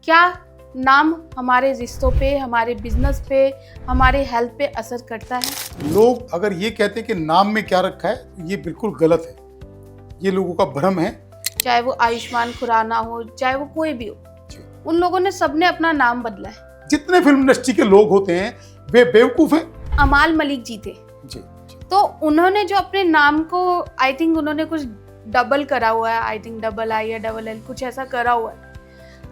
क्या नाम हमारे रिश्तों पे, हमारे बिजनेस पे, हमारे हेल्थ पे असर करता है? लोग अगर ये कहते हैं कि नाम में क्या रखा है तो ये बिल्कुल गलत है। ये लोगों का भ्रम है। चाहे वो आयुष्मान खुराना हो, चाहे वो कोई भी हो, जी। उन लोगों ने सबने अपना नाम बदला है। जितने फिल्म इंडस्ट्री के लोग होते हैं वे बेवकूफ हैं। अमाल मलिक जी थे, जी। तो उन्होंने जो अपने नाम को आई थिंक उन्होंने कुछ डबल करा हुआ है, आई थिंक डबल आई या डबल एल कुछ ऐसा करा हुआ है,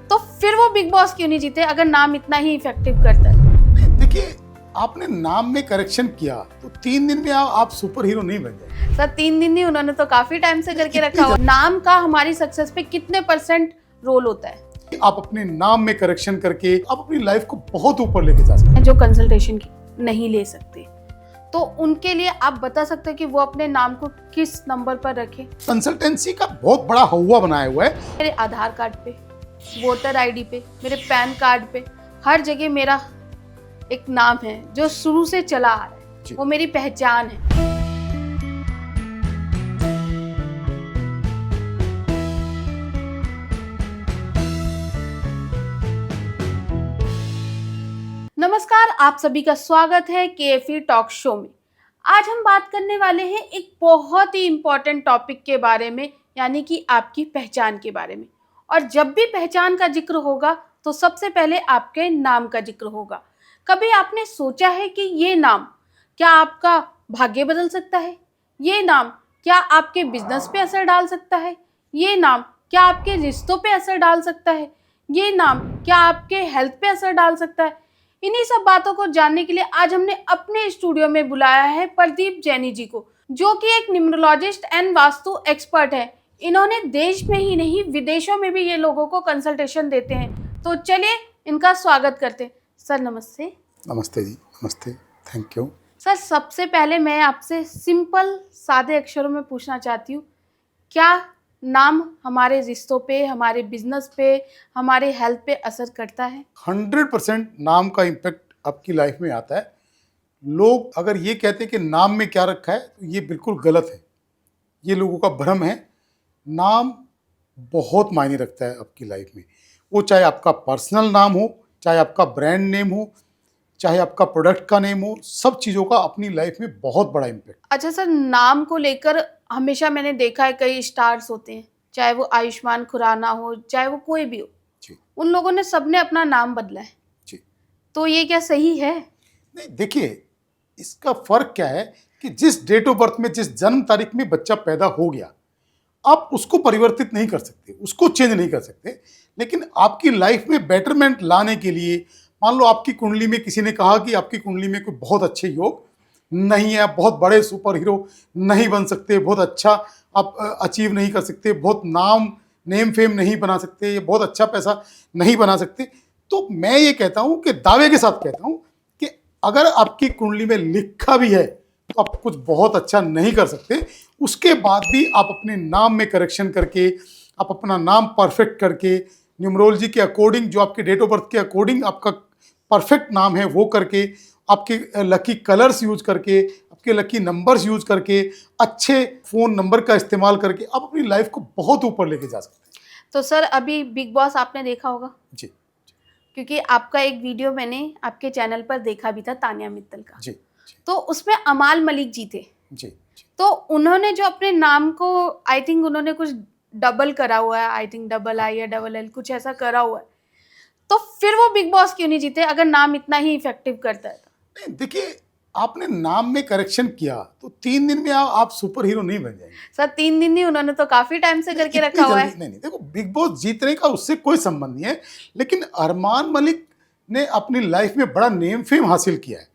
तो फिर वो बिग बॉस क्यों नहीं जीते अगर नाम इतना ही इफेक्टिव करता है? देखिए, आपने नाम में करेक्शन किया तो 3 दिन में आप सुपर हीरो नहीं बन जाए। सर 3 दिन नहीं, उन्होंने तो काफी टाइम से करके रखा हुआ। नाम का हमारी सक्सेस पे कितने परसेंट रोल होता है? आप अपने नाम में करेक्शन करके आप अपनी लाइफ को बहुत ऊपर लेके जा सकते हैं। जो कंसल्टेशन नहीं ले सकते, तो उनके लिए आप बता सकते हैं कि वो अपने नाम को किस नंबर पर रखें? कंसल्टेंसी का बहुत बड़ा हवा बनाया हुआ है। मेरे आधार कार्ड पे, वोटर आईडी पे, मेरे पैन कार्ड पे, हर जगह मेरा एक नाम है जो शुरू से चला आ रहा है, वो मेरी पहचान है। नमस्कार, आप सभी का स्वागत है केएफई टॉक शो में। आज हम बात करने वाले हैं एक बहुत ही इम्पोर्टेंट टॉपिक के बारे में, यानी कि आपकी पहचान के बारे में। और जब भी पहचान का जिक्र होगा तो सबसे पहले आपके नाम का जिक्र होगा। कभी आपने सोचा है कि ये नाम क्या आपका भाग्य बदल सकता है? ये नाम क्या आपके बिजनेस पे असर डाल सकता है? ये नाम क्या आपके रिश्तों पे असर डाल सकता है? ये नाम क्या आपके हेल्थ पे असर डाल सकता है? इन्हीं सब बातों को जानने के लिए आज हमने अपने स्टूडियो में बुलाया है प्रदीप जैनी जी को, जो कि एक न्यूमरोलॉजिस्ट एंड वास्तु एक्सपर्ट है। इन्होंने देश में ही नहीं विदेशों में भी ये लोगों को कंसल्टेशन देते हैं। तो चलिए इनका स्वागत करते हैं। सर नमस्ते। नमस्ते जी, नमस्ते, थैंक यू। सर सबसे पहले मैं आपसे सिंपल सादे अक्षरों में पूछना चाहती हूँ, क्या नाम हमारे रिश्तों पे, हमारे बिजनेस पे, हमारे हेल्थ पे असर करता है? 100% नाम का इम्पैक्ट आपकी लाइफ में आता है। लोग अगर ये कहते हैं कि नाम में क्या रखा है तो ये बिल्कुल गलत है। ये लोगों का भ्रम है। नाम बहुत मायने रखता है आपकी लाइफ में। वो चाहे आपका पर्सनल नाम हो, चाहे आपका ब्रांड नेम हो, चाहे आपका प्रोडक्ट का नेम हो, सब चीज़ों का अपनी लाइफ में बहुत बड़ा इम्पैक्ट। अच्छा सर, नाम को लेकर हमेशा मैंने देखा है कई स्टार्स होते हैं, चाहे वो आयुष्मान खुराना हो, चाहे वो कोई भी हो, जी। उन लोगों ने सबने अपना नाम बदला है। जी। तो ये क्या सही है? नहीं, देखिए, इसका फर्क क्या है कि जिस डेट ऑफ बर्थ में, जिस जन्म तारीख में बच्चा पैदा हो गया, आप उसको परिवर्तित नहीं कर सकते, उसको चेंज नहीं कर सकते। लेकिन आपकी लाइफ में बेटरमेंट लाने के लिए, मान लो आपकी कुंडली में किसी ने कहा कि आपकी कुंडली में कोई बहुत अच्छे योग नहीं है, आप बहुत बड़े सुपर हीरो नहीं बन सकते, बहुत अच्छा आप अचीव नहीं कर सकते, बहुत नेम फेम नहीं बना सकते, बहुत अच्छा पैसा नहीं बना सकते, तो मैं ये कहता हूं कि दावे के साथ कहता हूं कि अगर आपकी कुंडली में लिखा भी है तो आप कुछ बहुत अच्छा नहीं कर सकते। उसके बाद भी आप अपने नाम में करेक्शन करके, आप अपना नाम परफेक्ट करके, न्यूमरोलॉजी के अकॉर्डिंग, जो आपके डेट ऑफ बर्थ के अकॉर्डिंग आपका परफेक्ट नाम है वो करके, आपके लकी कलर्स यूज करके, आपके लकी नंबर्स यूज करके, अच्छे फ़ोन नंबर का इस्तेमाल करके आप अपनी लाइफ को बहुत ऊपर लेके जा सकते हैं। तो सर अभी बिग बॉस आपने देखा होगा, जी। क्योंकि आपका एक वीडियो मैंने आपके चैनल पर देखा भी था, तानिया मित्तल का। जी। जी। तो उसमें अमाल मलिक जी थे। जी। जी। तो उन्होंने जो अपने नाम को आई थिंक उन्होंने कुछ डबल करा हुआ है, आई थिंक डबल आई या डबल एल कुछ ऐसा करा हुआ है, तो फिर वो बिग बॉस क्यों नहीं जीते अगर नाम इतना ही इफेक्टिव करता है? नहीं, देखिए, आपने नाम में करेक्शन किया तो 3 दिन में आप सुपर हीरो नहीं बन जाएंगे। सर 3 दिन नहीं, उन्होंने तो काफी टाइम से करके रखा हुआ है। नहीं, देखो, बिग बॉस जीतने का उससे कोई संबंध नहीं है। लेकिन अरमान मलिक ने अपनी लाइफ में बड़ा नेम फेम हासिल किया है,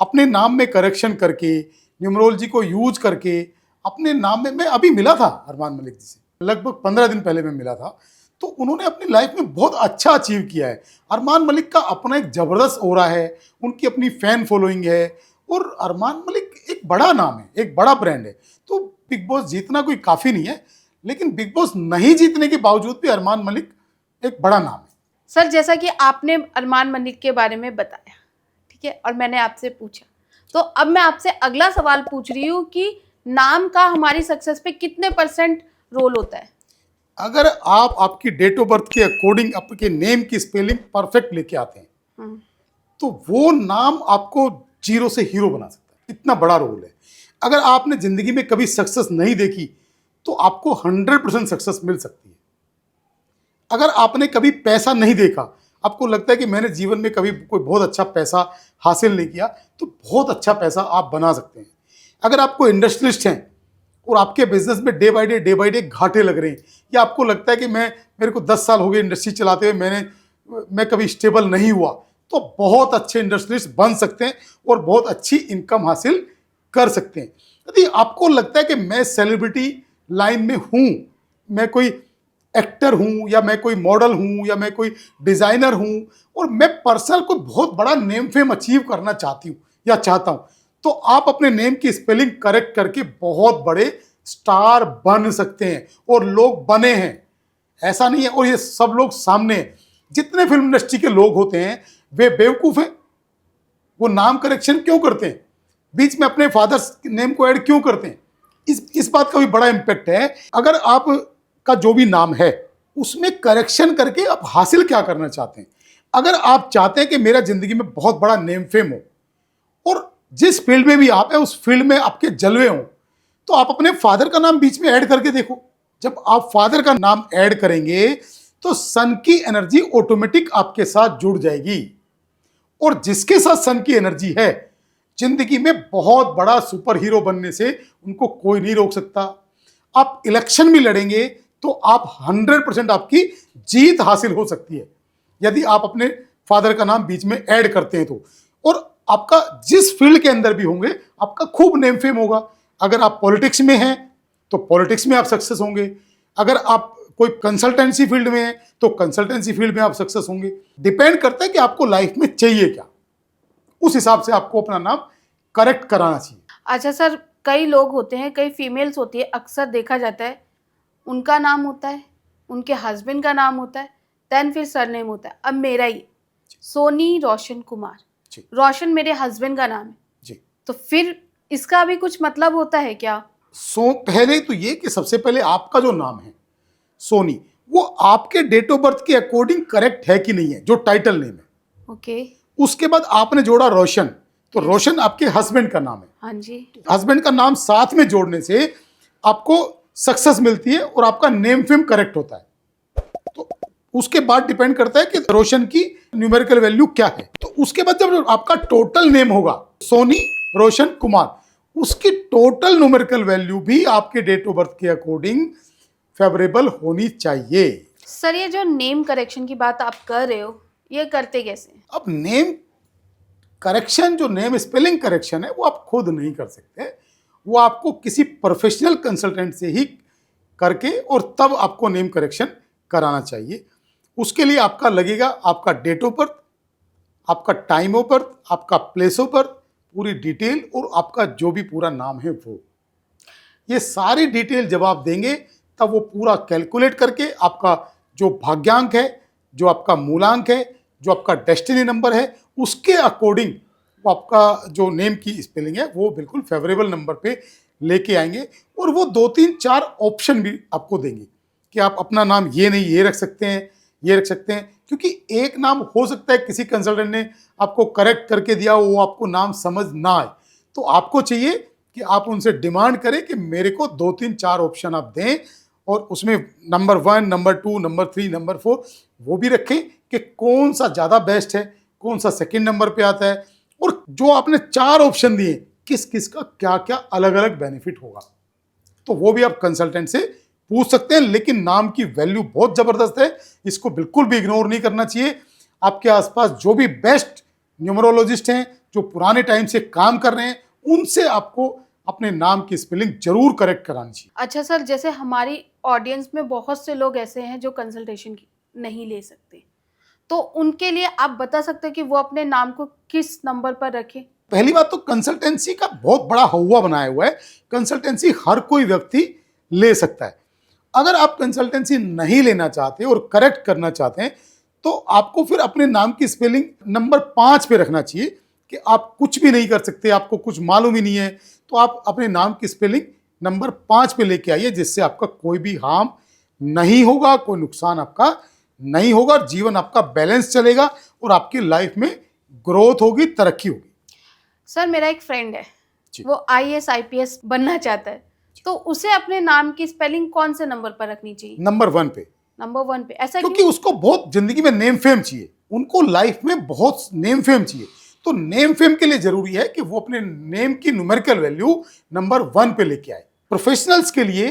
अपने नाम में करेक्शन करके, न्यूमरोलॉजी को यूज करके। अपने नाम में, मैं अभी मिला था अरमान मलिक जी से, लगभग 15 दिन पहले मैं मिला था, तो उन्होंने अपनी लाइफ में बहुत अच्छा अचीव किया है। अरमान मलिक का अपना एक जबरदस्त ऑरा है, उनकी अपनी फैन फॉलोइंग है, और अरमान मलिक एक बड़ा नाम है, एक बड़ा ब्रांड है। तो बिग बॉस जीतना कोई काफ़ी नहीं है, लेकिन बिग बॉस नहीं जीतने के बावजूद भी अरमान मलिक एक बड़ा नाम है। सर जैसा कि आपने अरमान मलिक के बारे में बताया, ठीक है, और मैंने आपसे पूछा, तो अब मैं आपसे अगला सवाल पूछ रही हूँ कि नाम का हमारी सक्सेस पे कितने % रोल होता है? अगर आप आपकी डेट ऑफ बर्थ के अकॉर्डिंग आपके नेम की स्पेलिंग परफेक्ट लेके आते हैं, हम्म, तो वो नाम आपको जीरो से हीरो बना सकता है। इतना बड़ा रोल है। अगर आपने जिंदगी में कभी सक्सेस नहीं देखी, तो आपको 100% सक्सेस मिल सकती है। अगर आपने कभी पैसा नहीं देखा, आपको लगता है कि मैंने जीवन में कभी कोई बहुत अच्छा पैसा हासिल नहीं किया, तो बहुत अच्छा पैसा आप बना सकते हैं। अगर आपको इंडस्ट्रियलिस्ट हैं और आपके बिजनेस में डे बाय डे घाटे लग रहे हैं, या आपको लगता है कि मेरे को 10 साल हो गए इंडस्ट्री चलाते हुए, मैं कभी स्टेबल नहीं हुआ, तो बहुत अच्छे इंडस्ट्रियलिस्ट बन सकते हैं और बहुत अच्छी इनकम हासिल कर सकते हैं। यदि आपको लगता है कि मैं सेलिब्रिटी लाइन में हूं, मैं कोई एक्टर हूं, या मैं कोई मॉडल हूं, या मैं कोई डिजाइनर हूं, और मैं पर्सनल कोई बहुत बड़ा नेम फेम अचीव करना चाहती हूं या चाहता हूं, तो आप अपने नेम की स्पेलिंग करेक्ट करके बहुत बड़े स्टार बन सकते हैं, और लोग बने हैं। ऐसा नहीं है, और ये सब लोग सामने हैं। जितने फिल्म इंडस्ट्री के लोग होते हैं वे बेवकूफ हैं। वो नाम करेक्शन क्यों करते हैं, बीच में अपने फादर्स नेम को ऐड क्यों करते हैं? इस बात का भी बड़ा इंपैक्ट है। अगर आप का जो भी नाम है उसमें करेक्शन करके आप हासिल क्या करना चाहते हैं। अगर आप चाहते हैं कि मेरा जिंदगी में बहुत बड़ा नेम फेम हो, और जिस फील्ड में भी आप है उस फील्ड में आपके जलवे हो, तो आप अपने फादर का नाम बीच में ऐड करके देखो। जब आप फादर का नाम ऐड करेंगे, तो सन की एनर्जी ऑटोमेटिक आपके साथ जुड़ जाएगी, और जिसके साथ सन की एनर्जी है, जिंदगी में बहुत बड़ा सुपर हीरो बनने से उनको कोई नहीं रोक सकता। आप इलेक्शन में लड़ेंगे तो आप 100% आपकी जीत हासिल हो सकती है, यदि आप अपने फादर का नाम बीच में ऐड करते हैं तो। और आपका जिस फील्ड के अंदर भी होंगे, आपका खूब नेम फेम होगा। अगर आप पॉलिटिक्स में हैं तो पॉलिटिक्स में आप सक्सेस होंगे। अगर आप कोई कंसल्टेंसी फील्ड में हैं तो कंसल्टेंसी फील्ड में आप सक्सेस होंगे। डिपेंड करता है कि आपको लाइफ में चाहिए क्या, उस हिसाब से आपको अपना नाम करेक्ट कराना चाहिए। अच्छा सर, कई लोग होते हैं, कई फीमेल्स होती है, अक्सर देखा जाता है उनका नाम होता है, उनके हस्बैंड का नाम होता है, देन फिर सरनेम होता है। अब मेरा ही सोनी रोशन कुमार, जी रोशन मेरे हस्बैंड का नाम है, जी। तो फिर इसका भी कुछ मतलब होता है क्या? पहले तो ये कि सबसे पहले आपका जो नाम है सोनी, वो आपके डेट ऑफ बर्थ के अकॉर्डिंग करेक्ट है कि नहीं है, जो टाइटल नेम है। ओके। उसके बाद आपने जोड़ा रोशन, तो रोशन आपके हस्बैंड का नाम है। हाँ जी। हस्बैंड का नाम साथ में जोड़ने से आपको सक्सेस मिलती है और आपका नेम फेम करेक्ट होता है। तो उसके बाद डिपेंड करता है कि रोशन की न्यूमेरिकल वैल्यू क्या है। तो उसके बाद जब आपका टोटल नेम होगा सोनी रोशन कुमार, उसकी टोटल न्यूमेरिकल वैल्यू भी आपके डेट ऑफ बर्थ के अकॉर्डिंग फेवरेबल होनी चाहिए। सर, ये जो नेम करेक्शन की बात आप कर रहे हो, ये करते कैसे हैं? अब नेम करेक्शन, जो नेम स्पेलिंग करेक्शन है, वो आप खुद नहीं कर सकते। वो आपको किसी प्रोफेशनल कंसल्टेंट से ही करके और तब आपको नेम करेक्शन कराना चाहिए। उसके लिए आपका लगेगा आपका डेट ऑफ बर्थ, आपका टाइम ऑफ बर्थ, आपका प्लेस ऑफ बर्थ, पूरी डिटेल, और आपका जो भी पूरा नाम है वो, ये सारी डिटेल जब आप देंगे तब वो पूरा कैलकुलेट करके आपका जो भाग्यांक है, जो आपका मूलांक है, जो आपका डेस्टिनी नंबर है, उसके अकॉर्डिंग वो आपका जो नेम की स्पेलिंग है वो बिल्कुल फेवरेबल नंबर पे लेके आएंगे। और वो 2 3 4 ऑप्शन भी आपको देंगे कि आप अपना नाम ये नहीं ये रख सकते हैं, ये रख सकते हैं। क्योंकि एक नाम हो सकता है किसी कंसल्टेंट ने आपको करेक्ट करके दिया, वो आपको नाम समझ ना आए, तो आपको चाहिए कि आप उनसे डिमांड करें कि मेरे को 2 3 4 ऑप्शन आप दें, और उसमें नंबर 1, नंबर 2, नंबर 3, नंबर 4 वो भी रखें कि कौन सा ज़्यादा बेस्ट है, कौन सा सेकंड नंबर पे आता है, और जो आपने 4 ऑप्शन दिए किस किस का क्या क्या अलग अलग बेनिफिट होगा, तो वो भी आप कंसल्टेंट से पूछ सकते हैं। लेकिन नाम की वैल्यू बहुत ज़बरदस्त है, इसको बिल्कुल भी इग्नोर नहीं करना चाहिए। आपके आसपास जो भी बेस्ट न्यूमरोलॉजिस्ट हैं, जो पुराने टाइम से काम कर रहे हैं, उनसे आपको अपने नाम की स्पेलिंग जरूर करेक्ट करानी चाहिए। अच्छा सर, जैसे हमारी ऑडियंस में बहुत से लोग ऐसे हैं जो कंसल्टेशन नहीं ले सकते, तो उनके लिए आप बता सकते हैं कि वो अपने नाम को किस नंबर पर रखें? पहली बात तो कंसल्टेंसी का बहुत बड़ा हवा बनाया हुआ है, कंसल्टेंसी हर कोई व्यक्ति ले सकता है। अगर आप कंसल्टेंसी नहीं लेना चाहते और करेक्ट करना चाहते हैं, तो आपको फिर अपने नाम की स्पेलिंग नंबर 5 पे रखना चाहिए कि आप कुछ भी नहीं कर सकते, आपको कुछ मालूम ही नहीं है, तो आप अपने नाम की स्पेलिंग नंबर 5 पे लेके आइए, जिससे आपका कोई भी हार्म नहीं होगा, कोई नुकसान आपका नहीं होगा, जीवन आपका बैलेंस चलेगा और आपकी लाइफ में ग्रोथ होगी, तरक्की होगी। सर मेरा एक फ्रेंड है, जी। वो IAS IPS बनना चाहता है, तो उसे अपने नाम की स्पेलिंग कौन से नंबर पर रखनी चाहिए? नंबर 1 पे, नंबर 1 पे। ऐसा क्योंकि क्यों? उसको बहुत जिंदगी में नेम फेम चाहिए, उनको लाइफ में बहुत नेम फेम चाहिए। तो नेम फेम के लिए जरूरी है कि वो अपने नेम की न्यूमेरिकल वैल्यू नंबर 1 पे लेके आए। प्रोफेशनल्स के लिए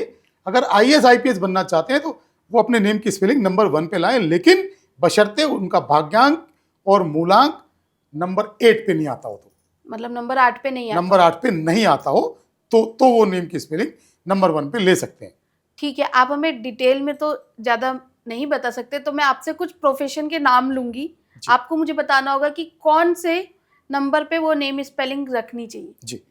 अगर IAS IPS बनना चाहते हैं तो वो अपने नेम की स्पेलिंग नंबर 1 पे लाएं, लेकिन बशर्ते उनका भाग्यांक और मूलांक नंबर 8 पे नहीं आता हो, तो मतलब नंबर 8 पे नहीं आता? नंबर 8 पे नहीं आता हो तो वो नेम की स्पेलिंग नंबर 1 पे ले सकते हैं। ठीक है, आप हमें डिटेल में तो ज़्यादा नहीं बता सकते, तो मैं आपसे कुछ प्रोफेशन के नाम लूंगी, आपको मुझे बताना होगा कि कौन से नंबर पे वो नेम स्पेलिंग रखनी चाहिए। जी।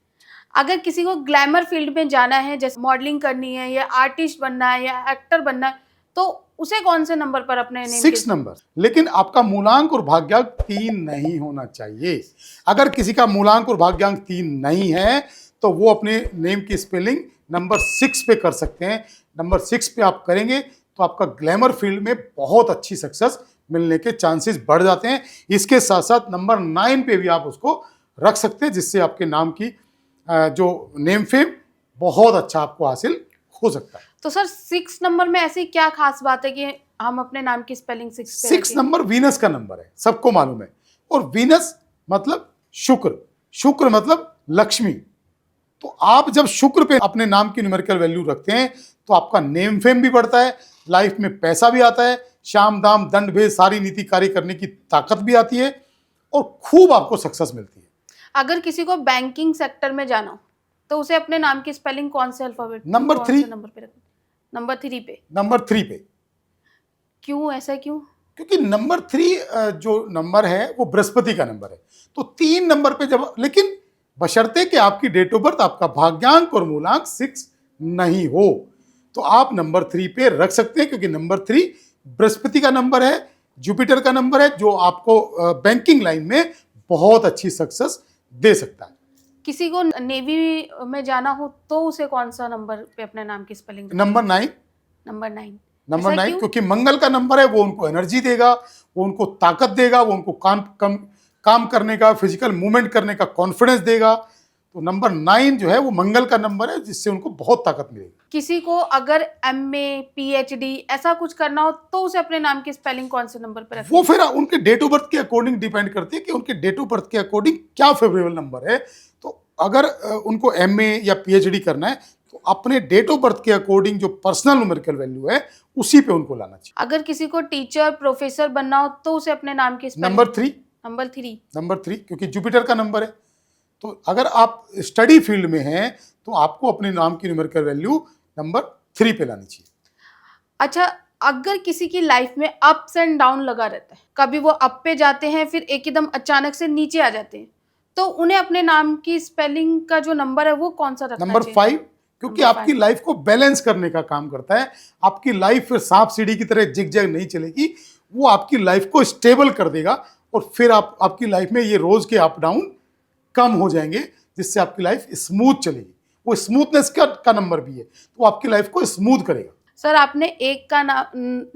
अगर किसी को ग्लैमर फील्ड में जाना है, जैसे मॉडलिंग करनी है या आर्टिस्ट बनना है या एक्टर बनना है, तो उसे कौन से नंबर पर अपने नेम 6 नंबर, लेकिन आपका मूलांक और भाग्यांक 3 नहीं होना चाहिए। अगर किसी का मूलांक और भाग्यांक 3 नहीं है तो वो अपने नेम की स्पेलिंग नंबर 6 पे कर सकते हैं। नंबर 6 पे आप करेंगे तो आपका ग्लैमर फील्ड में बहुत अच्छी सक्सेस मिलने के चांसेस बढ़ जाते हैं। इसके साथ साथ नंबर 9 पे भी आप उसको रख सकते हैं, जिससे आपके नाम की जो नेम फेम बहुत अच्छा आपको हासिल हो सकता है। तो सर 6 नंबर में ऐसी क्या खास बात है कि हम अपने नाम की स्पेलिंग 6 पे 6 रखें? नंबर वीनस का नंबर है, सबको मालूम है, और वीनस मतलब शुक्र, शुक्र मतलब लक्ष्मी। तो आप जब शुक्र पे अपने नाम की न्यूमेरिकल वैल्यू रखते हैं तो आपका नेम फेम भी बढ़ता है, लाइफ में पैसा भी आता है, शाम दाम दंड भेद सारी नीति कार्य करने की ताकत भी आती है और खूब आपको सक्सेस मिलती है। अगर किसी को बैंकिंग सेक्टर में जाना हो तो उसे अपने नाम की स्पेलिंग कौन से अल्फाबेट नंबर कौन 3। से नंबर पे रखनी? नंबर 3 पे। नंबर 3 पे, क्यों, ऐसा क्यों? क्योंकि नंबर 3 जो नंबर है वो बृहस्पति का नंबर है। तो 3 नंबर पे जब, लेकिन बशर्ते कि आपकी डेट ऑफ बर्थ, आपका भाग्यांक और मूलांक 6 नहीं हो, तो आप नंबर 3 पे रख सकते हैं, क्योंकि नंबर 3 बृहस्पति का नंबर है, जुपिटर का नंबर है, जो आपको बैंकिंग लाइन में बहुत अच्छी सक्सेस दे सकता है। किसी को नेवी में जाना हो तो उसे कौन सा नंबर पे अपने नाम की स्पेलिंग? नंबर 9। नंबर 9। नंबर ऐसा 9 क्यों? क्योंकि मंगल का नंबर है, वो उनको एनर्जी देगा, वो उनको ताकत देगा, वो उनको काम करने का, फिजिकल मूवमेंट करने का कॉन्फिडेंस देगा। तो नंबर 9 जो है वो मंगल का नंबर है, जिससे उनको बहुत ताकत मिलेगी। किसी को अगर MA PhD ऐसा कुछ करना हो तो उसे अपने नाम की स्पेलिंग कौन से नंबर पे रखनी? वो फिर उनके डेट ऑफ बर्थ के अकॉर्डिंग डिपेंड करती है कि उनके डेट ऑफ बर्थ के अकॉर्डिंग क्या फेवरेबल नंबर है। तो अगर उनको MA या PhD करना है तो अपने डेट ऑफ बर्थ के अकॉर्डिंग जो पर्सनल न्यूमेरिकल वैल्यू है उसी पे उनको लाना चाहिए। अगर किसी को टीचर प्रोफेसर बनना हो तो उसे अपने नाम की स्पेलिंग? नंबर 3। नंबर 3। नंबर 3 क्योंकि जुपिटर का नंबर है। तो अगर आप स्टडी फील्ड में हैं तो आपको अपने नाम की न्यूमेरिकल वैल्यू नंबर 3 पे लानी चाहिए। अच्छा, अगर किसी की लाइफ में अप्स एंड डाउन लगा रहता है, कभी वो अप पे जाते हैं फिर एकदम अचानक से नीचे आ जाते हैं, तो उन्हें अपने नाम की स्पेलिंग का जो नंबर है वो कौन सा रखना नंबर चाहिए? 5 क्योंकि नंबर आपकी 5। लाइफ को बैलेंस करने का काम करता है। आपकी लाइफ फिर सांप सीढ़ी की तरह जिग जैग नहीं चलेगी, वो आपकी लाइफ को स्टेबल कर देगा और फिर आपकी लाइफ में ये रोज के अप डाउन कम हो जाएंगे, जिससे आपकी लाइफ स्मूथ चलेगी। वो स्मूथनेस का नंबर भी है, तो आपकी लाइफ को स्मूथ करेगा। सर आपने 1 का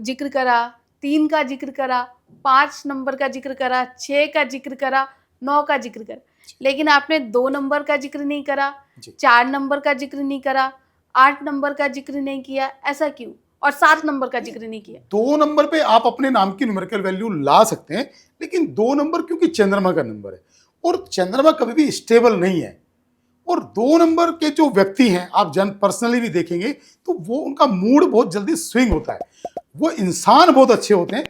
जिक्र करा, 3 का जिक्र करा, 5 नंबर का जिक्र करा, 6 का जिक्र करा, 9 का जिक्र करा, लेकिन आपने 2 नंबर का जिक्र नहीं करा, 4 नंबर का जिक्र नहीं करा, 8 नंबर का जिक्र नहीं किया, ऐसा क्यों? और 7 नंबर का जिक्र नहीं किया? 2 नंबर पे आप अपने नाम की न्यूमेरिकल वैल्यू ला सकते हैं, लेकिन 2 नंबर क्योंकि चंद्रमा का नंबर है और चंद्रमा कभी भी स्टेबल नहीं है। और 2 नंबर के जो व्यक्ति हैं, आप पर्सनली भी देखेंगे तो वो उनका मूड बहुत जल्दी स्विंग होता है। वो इंसान बहुत अच्छे होते हैं,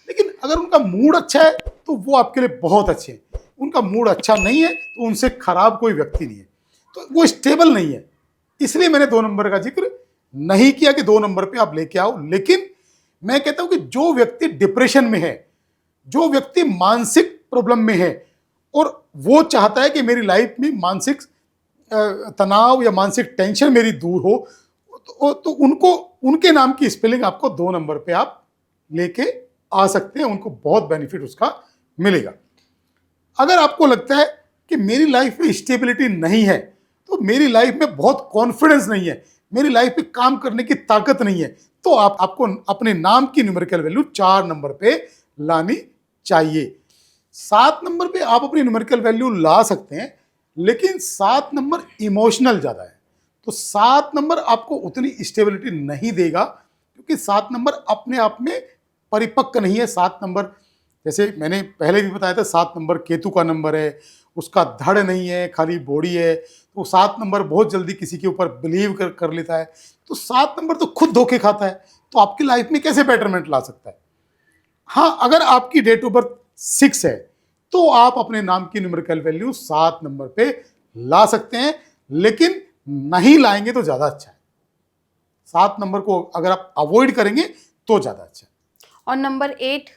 लेकिन अगर उनका मूड अच्छा है तो वो आपके लिए बहुत अच्छे हैं। उनका मूड अच्छा नहीं है तो उनसे खराब कोई व्यक्ति नहीं है, तो वो स्टेबल नहीं है। इसलिए मैंने 2 नंबर का जिक्र नहीं किया कि 2 नंबर पे आप लेके आओ। लेकिन मैं कहता हूं कि जो व्यक्ति डिप्रेशन में है, जो व्यक्ति मानसिक प्रॉब्लम में है और वो चाहता है कि मेरी लाइफ में मानसिक तनाव या मानसिक टेंशन मेरी दूर हो, तो उनको उनके नाम की स्पेलिंग आपको 2 नंबर पे आप लेके आ सकते हैं, उनको बहुत बेनिफिट उसका मिलेगा। अगर आपको लगता है कि मेरी लाइफ में स्टेबिलिटी नहीं है, तो मेरी लाइफ में बहुत कॉन्फिडेंस नहीं है, मेरी लाइफ में काम करने की ताकत नहीं है, तो आपको अपने नाम की न्यूमेरिकल वैल्यू 4 नंबर पे लानी चाहिए। 7 नंबर पे आप अपनी न्यूमेरिकल वैल्यू ला सकते हैं, लेकिन 7 नंबर इमोशनल ज़्यादा है, तो 7 नंबर आपको उतनी स्टेबिलिटी नहीं देगा, क्योंकि 7 नंबर अपने आप में परिपक्व नहीं है। 7 नंबर, जैसे मैंने पहले भी बताया था, 7 नंबर केतु का नंबर है, उसका धड़ नहीं है, खाली बॉडी है, तो 7 नंबर बहुत जल्दी किसी के ऊपर बिलीव कर लेता है। तो 7 नंबर तो खुद धोखे खाता है, तो आपकी लाइफ में कैसे बेटरमेंट ला सकता है? हाँ, अगर आपकी डेट ऑफ बर्थ 6 है तो आप अपने नाम की न्यूमेरिकल वैल्यू 7 नंबर पे ला सकते हैं, लेकिन नहीं लाएंगे तो ज्यादा अच्छा है। 7 नंबर को अगर आप अवॉइड करेंगे तो ज्यादा अच्छा है। और नंबर 8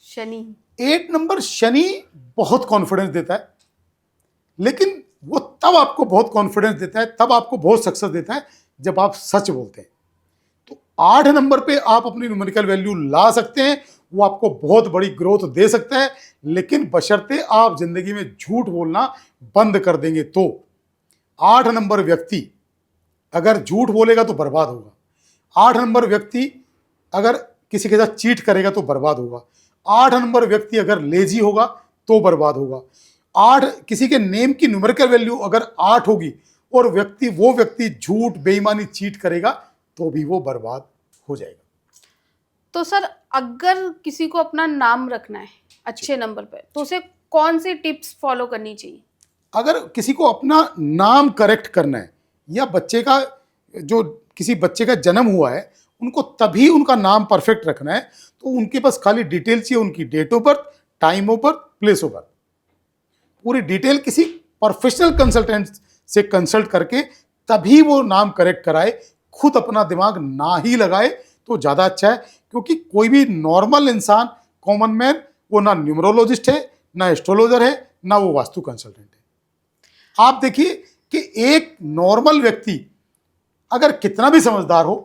शनि। 8 नंबर शनि बहुत कॉन्फिडेंस देता है, लेकिन वो तब आपको बहुत कॉन्फिडेंस देता है, तब आपको बहुत सक्सेस देता है जब आप सच बोलते हैं। तो 8 नंबर पे आप अपनी न्यूमेरिकल वैल्यू ला सकते हैं, वो आपको बहुत बड़ी ग्रोथ दे सकता है, लेकिन बशर्ते आप जिंदगी में झूठ बोलना बंद कर देंगे तो। 8 नंबर व्यक्ति अगर झूठ बोलेगा तो बर्बाद होगा। 8 नंबर व्यक्ति अगर किसी के साथ चीट करेगा तो बर्बाद होगा। 8 नंबर व्यक्ति अगर लेजी होगा तो बर्बाद होगा। 8 किसी के नेम की न्यूमेरिकल वैल्यू अगर 8 होगी और वो व्यक्ति झूठ बेईमानी चीट करेगा तो भी वो बर्बाद हो जाएगा। तो सर, अगर किसी को अपना नाम रखना है अच्छे नंबर पे, तो उसे कौन सी टिप्स फॉलो करनी चाहिए? अगर किसी को अपना नाम करेक्ट करना है, या बच्चे का जो किसी बच्चे का जन्म हुआ है उनको तभी उनका नाम परफेक्ट रखना है, तो उनके पास खाली डिटेल चाहिए, उनकी date of birth, time of birth, place of birth, पूरी डिटेल किसी प्रोफेशनल कंसल्टेंट से कंसल्ट करके तभी वो नाम करेक्ट कराए। खुद अपना दिमाग ना ही लगाए तो ज़्यादा अच्छा है, क्योंकि कोई भी नॉर्मल इंसान, कॉमन मैन, वो ना न्यूमरोलॉजिस्ट है, ना एस्ट्रोलॉजर है, ना वो वास्तु कंसल्टेंट है। आप देखिए कि एक नॉर्मल व्यक्ति अगर कितना भी समझदार हो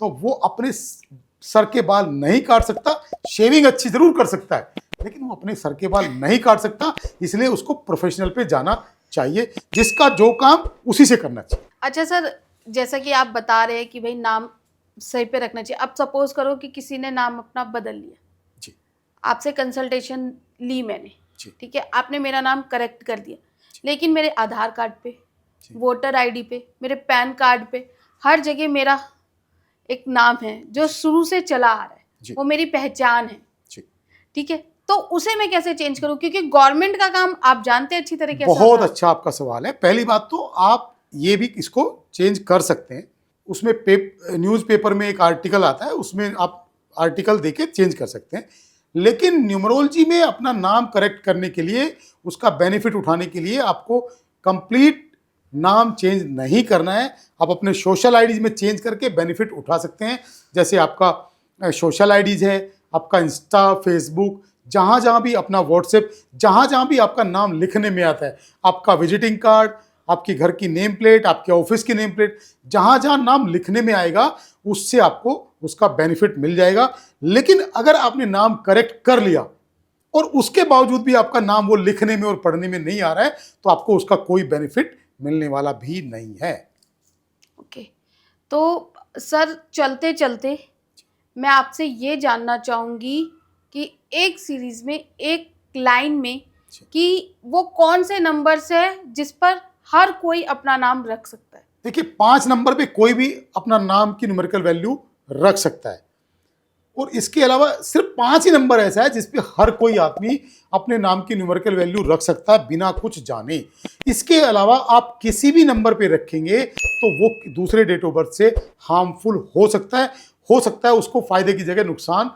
तो वो अपने सर के बाल नहीं काट सकता। शेविंग अच्छी जरूर कर सकता है, लेकिन वो अपने सर के बाल नहीं काट सकता, इसलिए उसको प्रोफेशनल पे जाना चाहिए, जिसका जो काम उसी से करना चाहिए। अच्छा सर, जैसा कि आप बता रहे हैं कि भाई नाम सही पे रखना चाहिए। अब सपोज करो कि किसी ने नाम अपना बदल लिया जी, आपसे कंसल्टेशन ली मैंने, जी, ठीक है, आपने मेरा नाम करेक्ट कर दिया, लेकिन मेरे आधार कार्ड पे, वोटर आईडी पे, मेरे पैन कार्ड पे, हर जगह मेरा एक नाम है जो शुरू से चला आ रहा है, वो मेरी पहचान है, जी। ठीक है, तो उसे मैं कैसे चेंज करूं? क्योंकि गवर्नमेंट का काम आप जानते हैं अच्छी तरीके से। बहुत अच्छा आपका सवाल है। पहली बात तो आप ये भी इसको चेंज कर सकते हैं, उसमें न्यूज़पेपर में एक आर्टिकल आता है, उसमें आप आर्टिकल देके चेंज कर सकते हैं। लेकिन न्यूमरोलॉजी में अपना नाम करेक्ट करने के लिए, उसका बेनिफिट उठाने के लिए आपको कंप्लीट नाम चेंज नहीं करना है। आप अपने सोशल आईडीज में चेंज करके बेनिफिट उठा सकते हैं। जैसे आपका सोशल आईडीज है, आपका इंस्टा, फेसबुक, जहाँ जहाँ भी अपना व्हाट्सएप, जहाँ जहाँ भी आपका नाम लिखने में आता है, आपका विजिटिंग कार्ड, आपकी घर की नेम प्लेट, आपके ऑफिस की नेम प्लेट, जहाँ जहाँ नाम लिखने में आएगा उससे आपको उसका बेनिफिट मिल जाएगा। लेकिन अगर आपने नाम करेक्ट कर लिया और उसके बावजूद भी आपका नाम वो लिखने में और पढ़ने में नहीं आ रहा है, तो आपको उसका कोई बेनिफिट मिलने वाला भी नहीं है। ओके, तो सर चलते चलते मैं आपसे ये जानना चाहूँगी कि एक सीरीज में, एक लाइन में, कि वो कौन से नंबर्स है जिस पर हर कोई अपना नाम रख सकता है? देखिए, 5 नंबर पे कोई भी अपना नाम की न्यूमेरिकल वैल्यू रख सकता है, और इसके अलावा सिर्फ 5 ही नंबर ऐसा है जिसपे हर कोई आदमी अपने नाम की न्यूमेरिकल वैल्यू रख सकता है बिना कुछ जाने। इसके अलावा आप किसी भी नंबर पे रखेंगे तो वो दूसरे डेट ऑफ बर्थ से हार्मफुल हो सकता है उसको फायदे की जगह नुकसान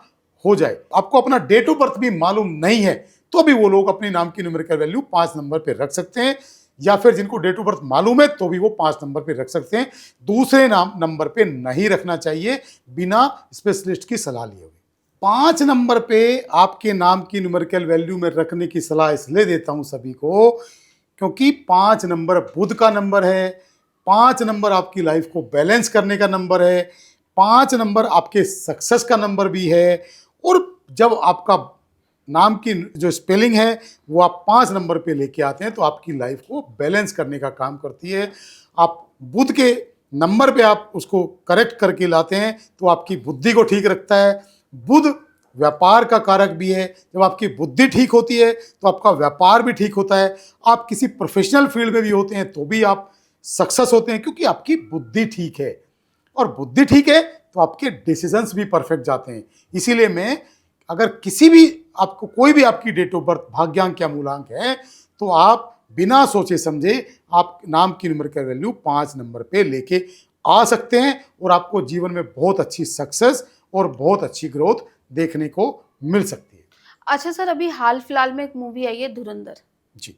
हो जाए। आपको अपना डेट ऑफ बर्थ भी मालूम नहीं है तो भी वो लोग अपने नाम की न्यूमेरिकल वैल्यू 5 नंबर पे रख सकते हैं, या फिर जिनको डेट ऑफ बर्थ मालूम है तो भी वो 5 नंबर पे रख सकते हैं। दूसरे नंबर पे नहीं रखना चाहिए बिना स्पेशलिस्ट की सलाह लिए हुए। 5 नंबर पे आपके नाम की न्यूमेरिकल वैल्यू में रखने की सलाह इसलिए देता हूं सभी को, क्योंकि 5 नंबर बुध का नंबर है, 5 नंबर आपकी लाइफ को बैलेंस करने का नंबर है, 5 नंबर आपके सक्सेस का नंबर भी है, और जब आपका नाम की जो स्पेलिंग है वो आप 5 नंबर पे लेके आते हैं तो आपकी लाइफ को बैलेंस करने का काम करती है। आप बुध के नंबर पे आप उसको करेक्ट करके लाते हैं तो आपकी बुद्धि को ठीक रखता है। बुध व्यापार का कारक भी है। जब आपकी बुद्धि ठीक होती है तो आपका व्यापार भी ठीक होता है। आप किसी प्रोफेशनल फील्ड में भी होते हैं तो भी आप सक्सेस होते हैं, क्योंकि आपकी बुद्धि ठीक है। और बुद्धि ठीक है तो आपके डिसीजंस भी परफेक्ट जाते हैं। इसीलिए मैं, अगर किसी भी आपको कोई भी आपकी डेट ऑफ बर्थ भाग्यांक या मूलांक है तो आप बिना सोचे समझे आप नाम की न्यूमेरिकल वैल्यू 5 नंबर पे लेके आ सकते हैं और आपको जीवन में बहुत अच्छी सक्सेस और बहुत अच्छी ग्रोथ देखने को मिल सकती है। अच्छा सर, अभी हाल फिलहाल में एक मूवी आई है धुरंधर, जी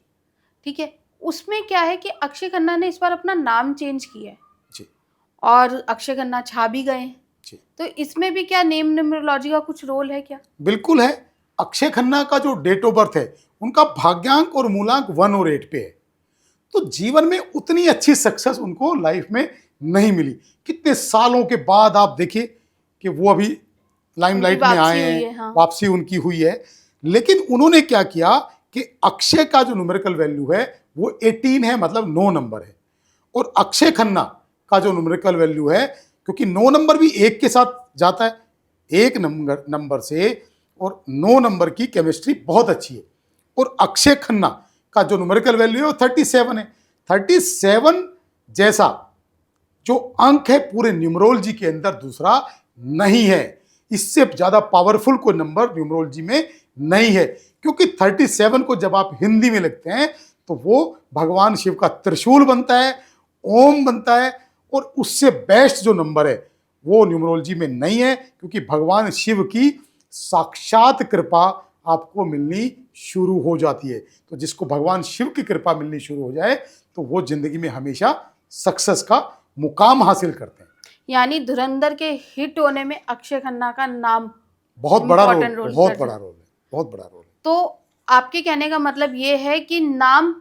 ठीक है। उसमें क्या है कि अक्षय खन्ना ने इस बार अपना नाम चेंज किया है जी और अक्षय खन्ना छा भी गए हैं। जी तो इसमें भी क्या नेम न्यूमरोलॉजी का कुछ रोल है क्या? बिल्कुल है। अक्षय खन्ना का जो डेट ऑफ बर्थ है उनका भाग्यांक और मूलांक 1 और 8 पे है। तो जीवन में उतनी अच्छी सक्सेस उनको लाइफ में नहीं मिली। कितने सालों के बाद आप देखिए कि वो अभी लाइमलाइट में आए हैं, हाँ। वापसी उनकी हुई है। लेकिन उन्होंने क्या किया कि अक्षय का जो न्यूमेरिकल वैल्यू है वो 18 है, मतलब 9 नंबर है। और अक्षय खन्ना का जो न्यूमेरिकल वैल्यू है, क्योंकि 9 नंबर भी 1 के साथ जाता है, 1 नंबर से और 9 नंबर की केमिस्ट्री बहुत अच्छी है। और अक्षय खन्ना का जो न्यूमेरिकल वैल्यू है वो 37 है। 37 जैसा जो अंक है पूरे न्यूमरोलॉजी के अंदर दूसरा नहीं है। इससे ज्यादा पावरफुल कोई नंबर न्यूमरोलॉजी में नहीं है, क्योंकि 37 को जब आप हिंदी में लिखते हैं तो वो भगवान शिव का त्रिशूल बनता है, ओम बनता है। और उससे बेस्ट जो नंबर है वो न्यूमरोलॉजी में नहीं है, क्योंकि भगवान शिव की साक्षात कृपा आपको मिलनी शुरू हो जाती है। तो जिसको भगवान शिव की कृपा मिलनी शुरू हो जाए तो वो जिंदगी में हमेशा सक्सेस का मुकाम हासिल करते हैं। यानी धुरंधर के हिट होने में अक्षय खन्ना का नाम बहुत बड़ा रोल, important role बहुत कर बड़ा रहा है। रोल है, बहुत बड़ा रोल है। तो आपके कहने का मतलब ये है कि नाम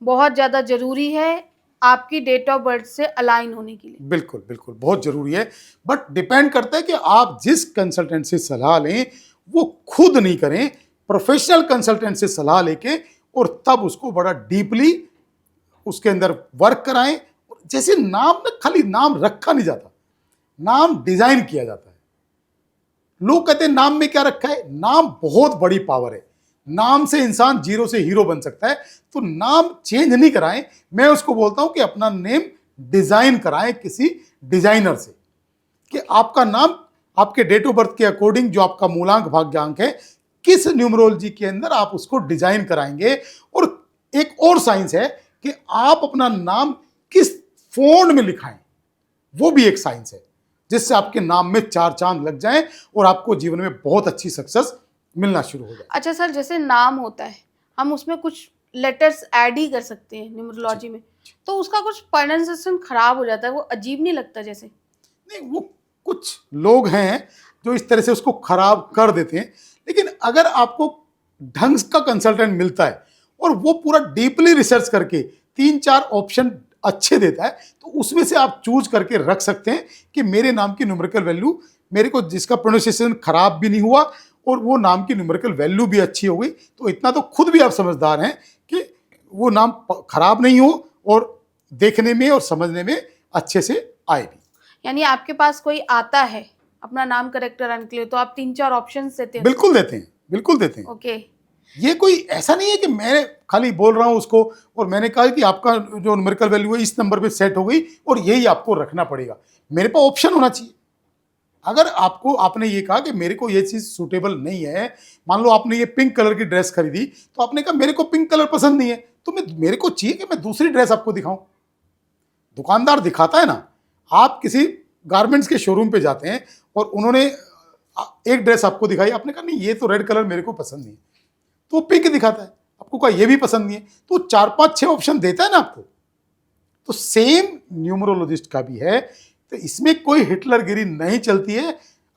बहुत ज़्यादा ज़रूरी है आपकी डेट ऑफ बर्थ से अलाइन होने के लिए। बिल्कुल बिल्कुल बहुत जरूरी है। बट डिपेंड करता है कि आप जिस कंसल्टेंट से सलाह लें वो खुद नहीं करें, प्रोफेशनल कंसल्टेंट से सलाह लेके और तब उसको बड़ा डीपली उसके अंदर वर्क कराएं। जैसे नाम ना खाली नाम रखा नहीं जाता, नाम डिजाइन किया जाता है। लोग कहते हैं नाम में क्या रखा है, नाम बहुत बड़ी पावर है। नाम से इंसान जीरो से हीरो बन सकता है। तो नाम चेंज नहीं कराएं, मैं उसको बोलता हूं कि अपना नेम डिजाइन कराएं किसी डिजाइनर से, कि आपका नाम आपके डेट ऑफ बर्थ के अकॉर्डिंग जो आपका मूलांक भाग्यांक है किस न्यूमरोलॉजी के अंदर आप उसको डिजाइन कराएंगे। और एक और साइंस है कि आप अपना नाम किस फोन में लिखाएं, वो भी एक साइंस है, जिससे आपके नाम में 4 चांद लग जाएं और आपको जीवन में बहुत अच्छी सक्सेस मिलना शुरू हो जाए। अच्छा सर, जैसे नाम होता है हम उसमें कुछ लेटर्स ऐड ही कर सकते हैं न्यूमरोलॉजी में, तो उसका कुछ प्रोनाउंसिएशन खराब हो जाता है, वो अजीब नहीं लगता जैसे? नहीं, वो कुछ लोग हैं जो इस तरह से उसको खराब कर देते हैं। लेकिन अगर आपको ढंग का कंसल्टेंट मिलता है और वो पूरा डीपली रिसर्च करके 3-4 ऑप्शन अच्छे देता है तो उसमें से आप चूज करके रख सकते हैं कि मेरे नाम की न्यूमेरिकल वैल्यू, मेरे को जिसका प्रोनाउंसिएशन खराब भी नहीं हुआ और वो नाम की न्यूमेरिकल वैल्यू भी अच्छी हो गई, तो इतना तो खुद भी आप समझदार हैं कि वो नाम खराब नहीं हो और देखने में और समझने में अच्छे से आए भी। यानी आपके पास कोई आता है अपना नाम करेक्ट कराने के लिए तो आप 3-4 ऑप्शन देते हैं? बिल्कुल देते हैं, बिल्कुल देते हैं। ओके। ये कोई ऐसा नहीं है कि मैं खाली बोल रहा हूं उसको और मैंने कहा कि आपका जो न्यूमेरिकल वैल्यू है इस नंबर पे सेट हो गई और यही आपको रखना पड़ेगा। मेरे पास ऑप्शन होना चाहिए। अगर आपको, आपने ये कहा कि मेरे को ये चीज सूटेबल नहीं है, मान लो आपने ये पिंक कलर की ड्रेस खरीदी तो आपने कहा मेरे को पिंक कलर पसंद नहीं है, तो मेरे को चाहिए कि मैं दूसरी ड्रेस आपको दिखाऊं। दुकानदार दिखाता है ना। आप किसी गारमेंट्स के शोरूम पे जाते हैं और उन्होंने एक ड्रेस आपको दिखाई, आपने कहा नहीं ये तो रेड कलर मेरे को पसंद नहीं है, तो वो पिंक दिखाता है, आपको कहा ये भी पसंद नहीं है, तो 4-5-6 ऑप्शन देता है ना आपको। तो सेम न्यूमरोलॉजिस्ट का भी है। तो इसमें कोई हिटलरगिरी नहीं चलती है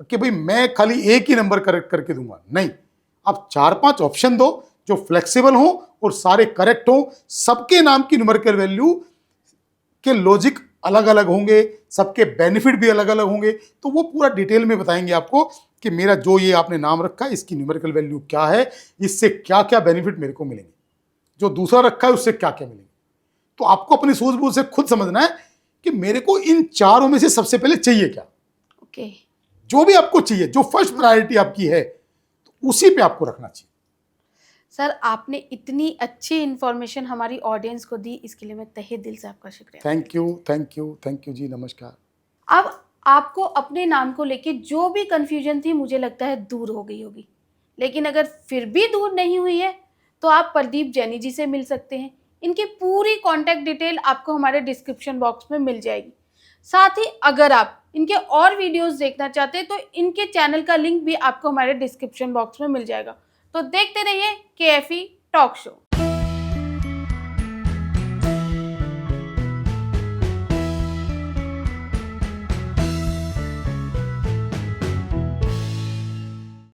कि भाई मैं खाली एक ही नंबर करेक्ट करके दूंगा, नहीं। आप 4-5 ऑप्शन दो जो फ्लेक्सिबल हो और सारे करेक्ट हो। सबके नाम की न्यूमेरिकल वैल्यू के लॉजिक अलग अलग होंगे, सबके बेनिफिट भी अलग अलग होंगे, तो वो पूरा डिटेल में बताएंगे आपको कि मेरा जो ये आपने नाम रखा है इसकी न्यूमेरिकल वैल्यू क्या है, इससे क्या क्या बेनिफिट मेरे को मिलेंगे, जो दूसरा रखा है उससे क्या क्या मिलेंगे। तो आपको अपनी सूझबूझ से खुद समझना है कि मेरे को इन चारों में से सबसे पहले चाहिए क्या। ओके। जो भी आपको चाहिए, जो फर्स्ट प्रायोरिटी आपकी है, तो उसी पे आपको रखना चाहिए। सर, आपने इतनी अच्छी इन्फॉर्मेशन हमारी ऑडियंस को दी, इसके लिए मैं तहे दिल से आपका शुक्रिया। Thank you, thank you, thank you जी, नमस्कार। अब आपको अपने नाम को लेके जो भी कंफ्यूजन थी, मुझे लगता है दूर हो गई होगी। लेकिन अगर फिर भी दूर नहीं हुई है, तो आप प्रदीप जैनी जी से मिल सकते हैं। इनकी पूरी कॉन्टैक्ट डिटेल आपको हमारे डिस्क्रिप्शन बॉक्स में मिल जाएगी। साथ ही अगर आप इनके और वीडियोस देखना चाहते हैं, तो इनके चैनल का लिंक भी आपको हमारे डिस्क्रिप्शन बॉक्स में मिल जाएगा। तो देखते रहिए KFE टॉक शो।